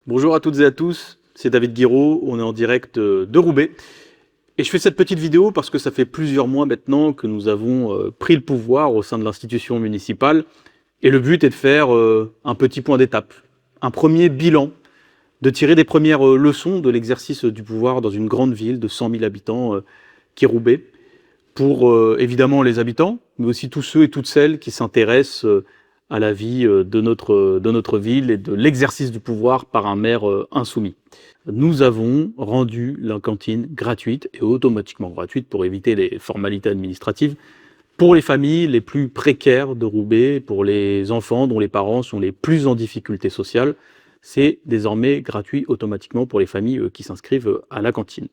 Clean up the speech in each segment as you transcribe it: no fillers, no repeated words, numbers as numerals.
Bonjour à toutes et à tous, c'est David Guiraud, on est en direct de Roubaix. Et je fais cette petite vidéo parce que ça fait plusieurs mois maintenant que nous avons pris le pouvoir au sein de l'institution municipale. Et le but est de faire un petit point d'étape, un premier bilan, de tirer des premières leçons de l'exercice du pouvoir dans une grande ville de 100 000 habitants qui est Roubaix, pour évidemment les habitants, mais aussi tous ceux et toutes celles qui s'intéressent à la vie de notre ville et de l'exercice du pouvoir par un maire insoumis. Nous avons rendu la cantine gratuite et automatiquement gratuite pour éviter les formalités administratives pour les familles les plus précaires de Roubaix, pour les enfants dont les parents sont les plus en difficulté sociale. C'est désormais gratuit automatiquement pour les familles qui s'inscrivent à la cantine.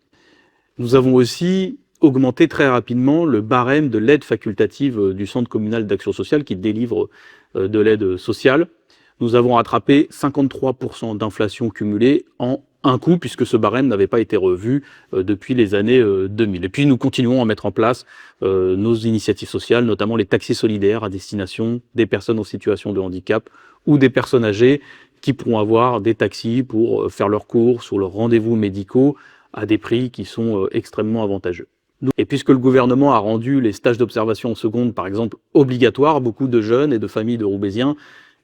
Nous avons aussi augmenté très rapidement le barème de l'aide facultative du Centre communal d'action sociale qui délivre de l'aide sociale. Nous avons rattrapé 53% d'inflation cumulée en un coup, puisque ce barème n'avait pas été revu depuis les années 2000. Et puis nous continuons à mettre en place nos initiatives sociales, notamment les taxis solidaires à destination des personnes en situation de handicap ou des personnes âgées qui pourront avoir des taxis pour faire leurs courses ou leurs rendez-vous médicaux à des prix qui sont extrêmement avantageux. Et puisque le gouvernement a rendu les stages d'observation en seconde, par exemple, obligatoires, beaucoup de jeunes et de familles de Roubaisiens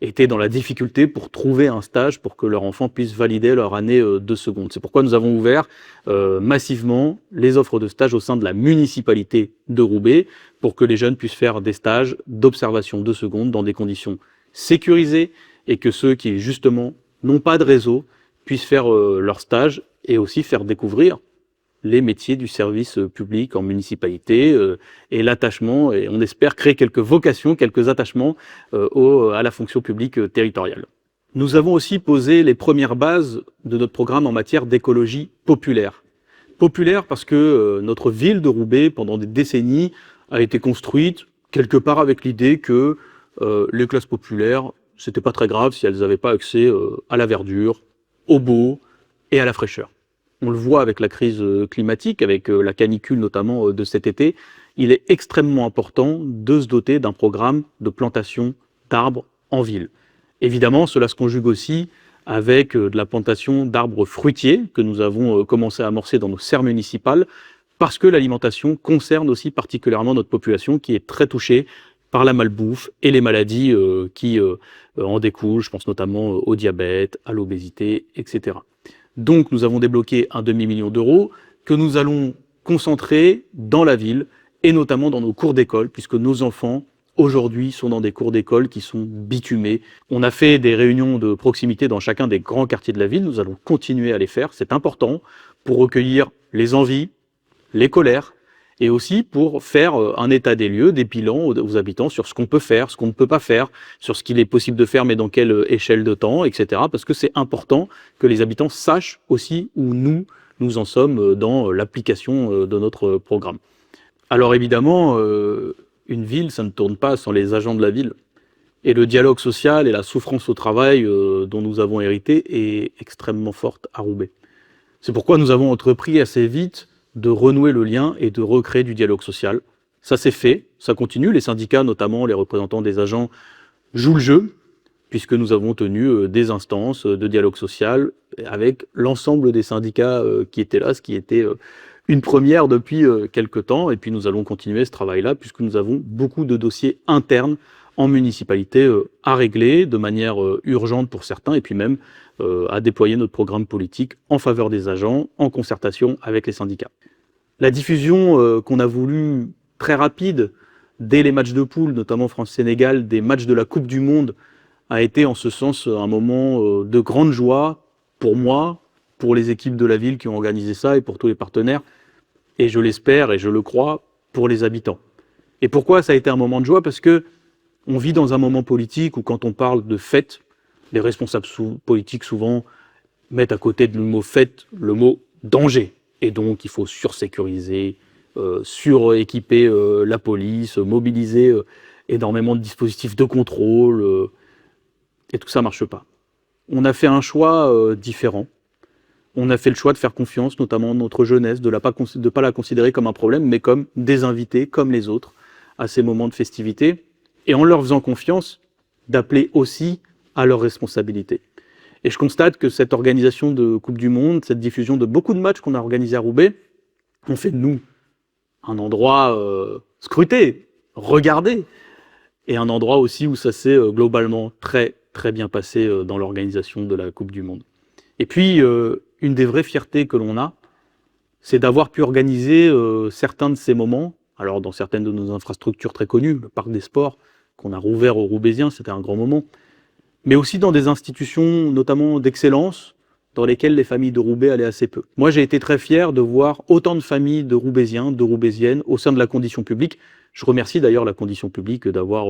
étaient dans la difficulté pour trouver un stage pour que leur enfant puisse valider leur année de seconde. C'est pourquoi nous avons ouvert massivement les offres de stage au sein de la municipalité de Roubaix pour que les jeunes puissent faire des stages d'observation de seconde dans des conditions sécurisées et que ceux qui, justement, n'ont pas de réseau puissent faire leur stage et aussi faire découvrir les métiers du service public en municipalité et l'attachement, et on espère créer quelques vocations, quelques attachements à la fonction publique territoriale. Nous avons aussi posé les premières bases de notre programme en matière d'écologie populaire. Populaire parce que notre ville de Roubaix, pendant des décennies, a été construite quelque part avec l'idée que les classes populaires, c'était pas très grave si elles n'avaient pas accès à la verdure, au beau et à la fraîcheur. On le voit avec la crise climatique, avec la canicule notamment de cet été, il est extrêmement important de se doter d'un programme de plantation d'arbres en ville. Évidemment, cela se conjugue aussi avec de la plantation d'arbres fruitiers que nous avons commencé à amorcer dans nos serres municipales, parce que l'alimentation concerne aussi particulièrement notre population qui est très touchée par la malbouffe et les maladies qui en découlent. Je pense notamment au diabète, à l'obésité, etc. Donc nous avons débloqué un demi-million d'euros que nous allons concentrer dans la ville et notamment dans nos cours d'école, puisque nos enfants aujourd'hui sont dans des cours d'école qui sont bitumés. On a fait des réunions de proximité dans chacun des grands quartiers de la ville, nous allons continuer à les faire, c'est important pour recueillir les envies, les colères, et aussi pour faire un état des lieux, des bilans aux habitants sur ce qu'on peut faire, ce qu'on ne peut pas faire, sur ce qu'il est possible de faire, mais dans quelle échelle de temps, etc. Parce que c'est important que les habitants sachent aussi où nous en sommes dans l'application de notre programme. Alors évidemment, une ville, ça ne tourne pas sans les agents de la ville. Et le dialogue social et la souffrance au travail dont nous avons hérité est extrêmement forte à Roubaix. C'est pourquoi nous avons entrepris assez vite de renouer le lien et de recréer du dialogue social. Ça s'est fait, ça continue. Les syndicats, notamment les représentants des agents, jouent le jeu, puisque nous avons tenu des instances de dialogue social avec l'ensemble des syndicats qui étaient là, ce qui était une première depuis quelque temps. Et puis nous allons continuer ce travail-là, puisque nous avons beaucoup de dossiers internes en municipalité à régler de manière urgente pour certains, et puis même à déployer notre programme politique en faveur des agents, en concertation avec les syndicats. La diffusion qu'on a voulu très rapide, dès les matchs de poule, notamment France-Sénégal, des matchs de la Coupe du Monde, a été en ce sens un moment de grande joie pour moi, pour les équipes de la ville qui ont organisé ça et pour tous les partenaires, et je l'espère et je le crois, pour les habitants. Et pourquoi ça a été un moment de joie? Parce que on vit dans un moment politique où quand on parle de fête, les responsables politiques souvent mettent à côté du mot fête le mot danger. Et donc il faut sursécuriser, suréquiper la police, mobiliser énormément de dispositifs de contrôle, et tout ça ne marche pas. On a fait un choix différent. On a fait le choix de faire confiance, notamment à notre jeunesse, de ne pas la considérer comme un problème, mais comme des invités, comme les autres, à ces moments de festivité. Et en leur faisant confiance, d'appeler aussi à leurs responsabilités. Et je constate que cette organisation de Coupe du Monde, cette diffusion de beaucoup de matchs qu'on a organisés à Roubaix, ont fait de nous un endroit scruté, regardé, et un endroit aussi où ça s'est globalement très très bien passé dans l'organisation de la Coupe du Monde. Et puis, une des vraies fiertés que l'on a, c'est d'avoir pu organiser certains de ces moments, alors dans certaines de nos infrastructures très connues, le Parc des Sports, qu'on a rouvert aux Roubaisiens, c'était un grand moment, mais aussi dans des institutions notamment d'excellence, dans lesquelles les familles de Roubaix allaient assez peu. Moi, j'ai été très fier de voir autant de familles de Roubaisiens, de Roubaisiennes, au sein de la condition publique. Je remercie d'ailleurs la condition publique d'avoir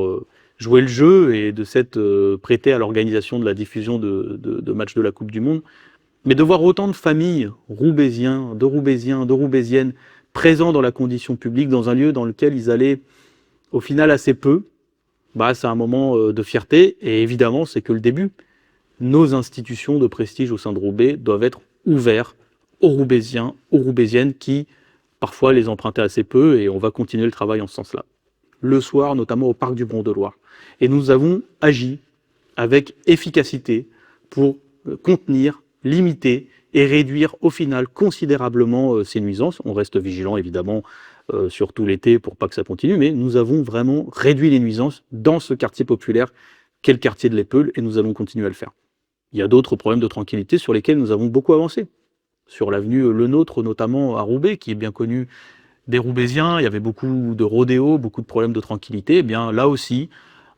joué le jeu et de s'être prêté à l'organisation de la diffusion de matchs de la Coupe du Monde. Mais de voir autant de familles roubaisiens, de roubaisiennes, présents dans la condition publique, dans un lieu dans lequel ils allaient au final assez peu, bah, c'est un moment de fierté, et évidemment, c'est que le début. Nos institutions de prestige au sein de Roubaix doivent être ouvertes aux Roubaisiens, aux Roubaisiennes qui, parfois, les empruntaient assez peu, et on va continuer le travail en ce sens-là. Le soir, notamment au Parc du Bron-de-Loire. Et nous avons agi avec efficacité pour contenir, limiter et réduire au final considérablement ces nuisances. On reste vigilant évidemment surtout l'été pour pas que ça continue, mais nous avons vraiment réduit les nuisances dans ce quartier populaire qu'est le quartier de l'Épeule, et nous allons continuer à le faire. Il y a d'autres problèmes de tranquillité sur lesquels nous avons beaucoup avancé. Sur l'avenue Le Nôtre, notamment à Roubaix, qui est bien connue des Roubaisiens, il y avait beaucoup de rodéos, beaucoup de problèmes de tranquillité. Eh bien là aussi,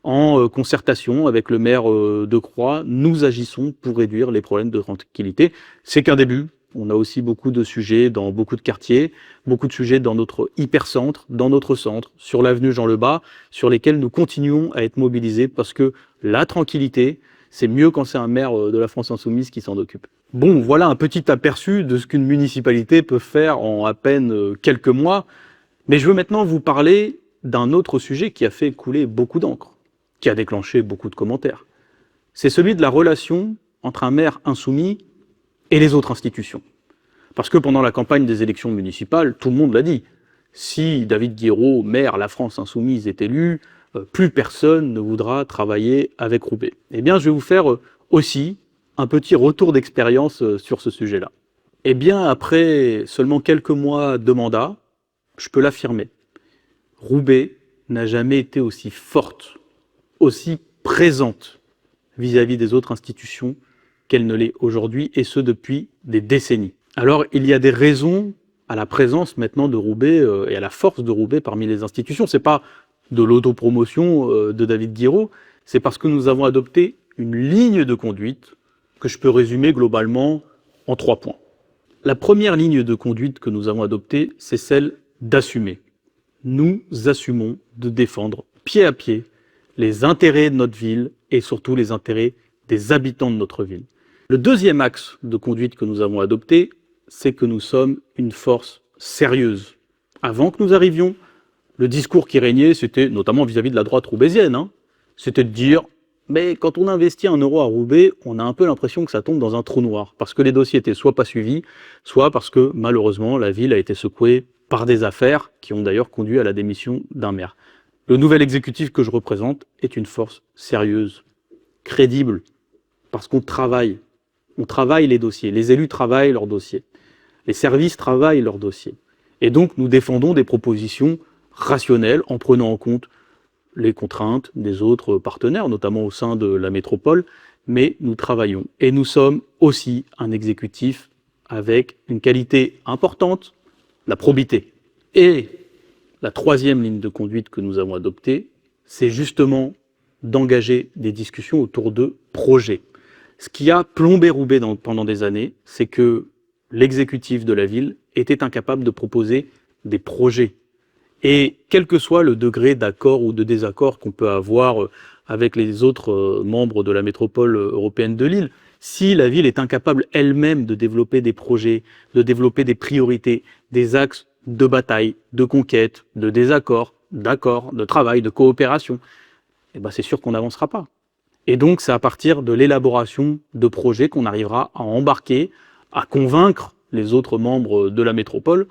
en concertation avec le maire de Croix, nous agissons pour réduire les problèmes de tranquillité. C'est qu'un début. On a aussi beaucoup de sujets dans beaucoup de quartiers, beaucoup de sujets dans notre hypercentre, dans notre centre, sur l'avenue Jean Lebas, sur lesquels nous continuons à être mobilisés parce que la tranquillité, c'est mieux quand c'est un maire de la France Insoumise qui s'en occupe. Bon, voilà un petit aperçu de ce qu'une municipalité peut faire en à peine quelques mois, mais je veux maintenant vous parler d'un autre sujet qui a fait couler beaucoup d'encre, qui a déclenché beaucoup de commentaires. C'est celui de la relation entre un maire insoumis et les autres institutions. Parce que pendant la campagne des élections municipales, tout le monde l'a dit, si David Guiraud, maire La France Insoumise, est élu, plus personne ne voudra travailler avec Roubaix. Eh bien, je vais vous faire aussi un petit retour d'expérience sur ce sujet-là. Eh bien, après seulement quelques mois de mandat, je peux l'affirmer, Roubaix n'a jamais été aussi forte, aussi présente vis-à-vis des autres institutions qu'elle ne l'est aujourd'hui, et ce depuis des décennies. Alors, il y a des raisons à la présence maintenant de Roubaix et à la force de Roubaix parmi les institutions. C'est pas de l'autopromotion de David Guiraud, c'est parce que nous avons adopté une ligne de conduite que je peux résumer globalement en 3 points. La première ligne de conduite que nous avons adoptée, c'est celle d'assumer. Nous assumons de défendre pied à pied les intérêts de notre ville et surtout les intérêts des habitants de notre ville. Le deuxième axe de conduite que nous avons adopté, c'est que nous sommes une force sérieuse. Avant que nous arrivions, le discours qui régnait, c'était notamment vis-à-vis de la droite roubaisienne, c'était de dire « mais quand on investit 1 euro à Roubaix, on a un peu l'impression que ça tombe dans un trou noir », parce que les dossiers étaient soit pas suivis, soit parce que malheureusement la ville a été secouée par des affaires qui ont d'ailleurs conduit à la démission d'un maire. Le nouvel exécutif que je représente est une force sérieuse, crédible, parce qu'on travaille. On travaille les dossiers, les élus travaillent leurs dossiers, les services travaillent leurs dossiers. Et donc nous défendons des propositions rationnelles en prenant en compte les contraintes des autres partenaires, notamment au sein de la métropole, mais nous travaillons. Et nous sommes aussi un exécutif avec une qualité importante, la probité. Et la troisième ligne de conduite que nous avons adoptée, c'est justement d'engager des discussions autour de projets. Ce qui a plombé Roubaix pendant des années, c'est que l'exécutif de la ville était incapable de proposer des projets. Et quel que soit le degré d'accord ou de désaccord qu'on peut avoir avec les autres membres de la métropole européenne de Lille, si la ville est incapable elle-même de développer des projets, de développer des priorités, des axes de bataille, de conquête, de désaccord, d'accord, de travail, de coopération, eh ben c'est sûr qu'on n'avancera pas. Et donc, c'est à partir de l'élaboration de projets qu'on arrivera à embarquer, à convaincre les autres membres de la métropole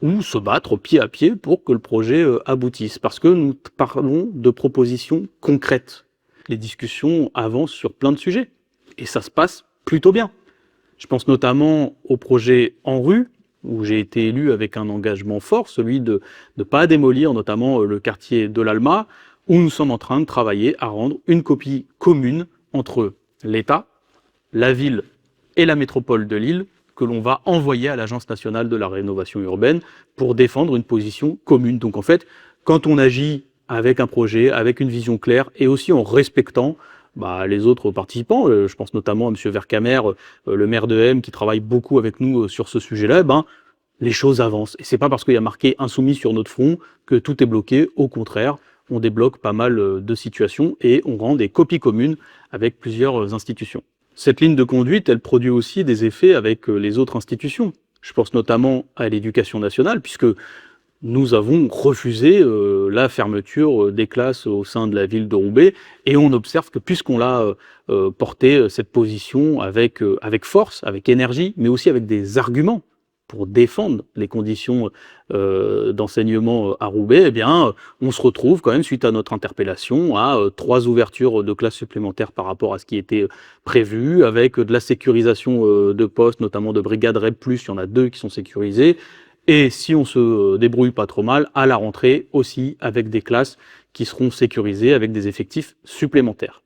ou se battre pied à pied pour que le projet aboutisse. Parce que nous parlons de propositions concrètes. Les discussions avancent sur plein de sujets. Et ça se passe plutôt bien. Je pense notamment au projet ANRU, où j'ai été élu avec un engagement fort, celui de ne pas démolir notamment le quartier de l'Alma, où nous sommes en train de travailler à rendre une copie commune entre l'État, la ville et la métropole de Lille, que l'on va envoyer à l'Agence nationale de la rénovation urbaine pour défendre une position commune. Donc en fait, quand on agit avec un projet, avec une vision claire et aussi en respectant les autres participants, je pense notamment à M. Vercamer, le maire de M, qui travaille beaucoup avec nous sur ce sujet-là, les choses avancent. Et c'est pas parce qu'il y a marqué insoumis sur notre front que tout est bloqué. Au contraire, on débloque pas mal de situations et on rend des copies communes avec plusieurs institutions. Cette ligne de conduite, elle produit aussi des effets avec les autres institutions. Je pense notamment à l'éducation nationale, puisque nous avons refusé la fermeture des classes au sein de la ville de Roubaix, et on observe que puisqu'on l'a porté cette position avec force, avec énergie, mais aussi avec des arguments pour défendre les conditions d'enseignement à Roubaix, eh bien, on se retrouve quand même, suite à notre interpellation, à 3 ouvertures de classes supplémentaires par rapport à ce qui était prévu, avec de la sécurisation de postes, notamment de brigades REB+, il y en a 2 qui sont sécurisées, et si on se débrouille pas trop mal, à la rentrée aussi avec des classes qui seront sécurisées avec des effectifs supplémentaires.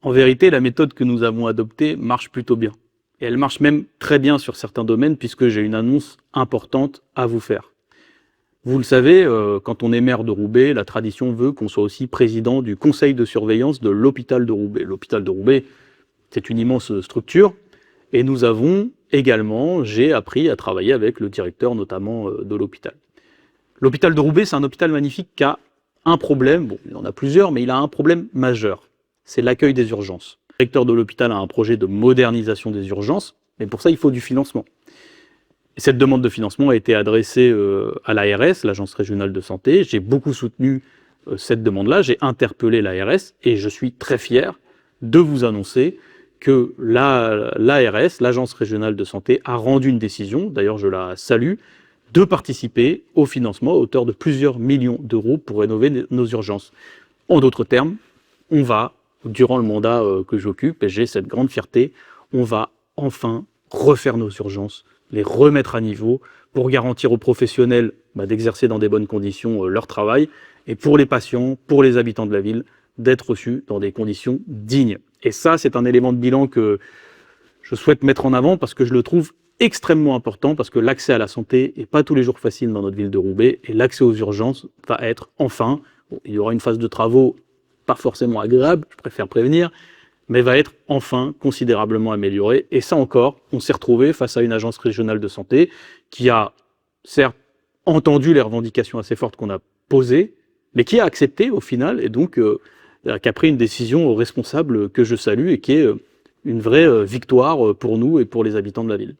En vérité, la méthode que nous avons adoptée marche plutôt bien. Et elle marche même très bien sur certains domaines, puisque j'ai une annonce importante à vous faire. Vous le savez, quand on est maire de Roubaix, la tradition veut qu'on soit aussi président du conseil de surveillance de l'hôpital de Roubaix. L'hôpital de Roubaix, c'est une immense structure, et nous avons également, j'ai appris à travailler avec le directeur notamment de l'hôpital. L'hôpital de Roubaix, c'est un hôpital magnifique qui a un problème, bon, il en a plusieurs, mais il a un problème majeur, c'est l'accueil des urgences. Le directeur de l'hôpital a un projet de modernisation des urgences, mais pour ça, il faut du financement. Et cette demande de financement a été adressée à l'ARS, l'Agence régionale de santé. J'ai beaucoup soutenu cette demande-là, j'ai interpellé l'ARS, et je suis très fier de vous annoncer que l'ARS, l'Agence régionale de santé, a rendu une décision, d'ailleurs je la salue, de participer au financement à hauteur de plusieurs millions d'euros pour rénover nos urgences. En d'autres termes, on va, durant le mandat que j'occupe, et j'ai cette grande fierté, on va enfin refaire nos urgences, les remettre à niveau pour garantir aux professionnels d'exercer dans des bonnes conditions leur travail, et pour les patients, pour les habitants de la ville, d'être reçus dans des conditions dignes. Et ça, c'est un élément de bilan que je souhaite mettre en avant parce que je le trouve extrêmement important, parce que l'accès à la santé n'est pas tous les jours facile dans notre ville de Roubaix, et l'accès aux urgences va être enfin, il y aura une phase de travaux pas forcément agréable, je préfère prévenir, mais va être enfin considérablement amélioré. Et ça encore, on s'est retrouvé face à une agence régionale de santé qui a certes entendu les revendications assez fortes qu'on a posées, mais qui a accepté au final, et donc qui a pris une décision responsable que je salue et qui est une vraie victoire pour nous et pour les habitants de la ville.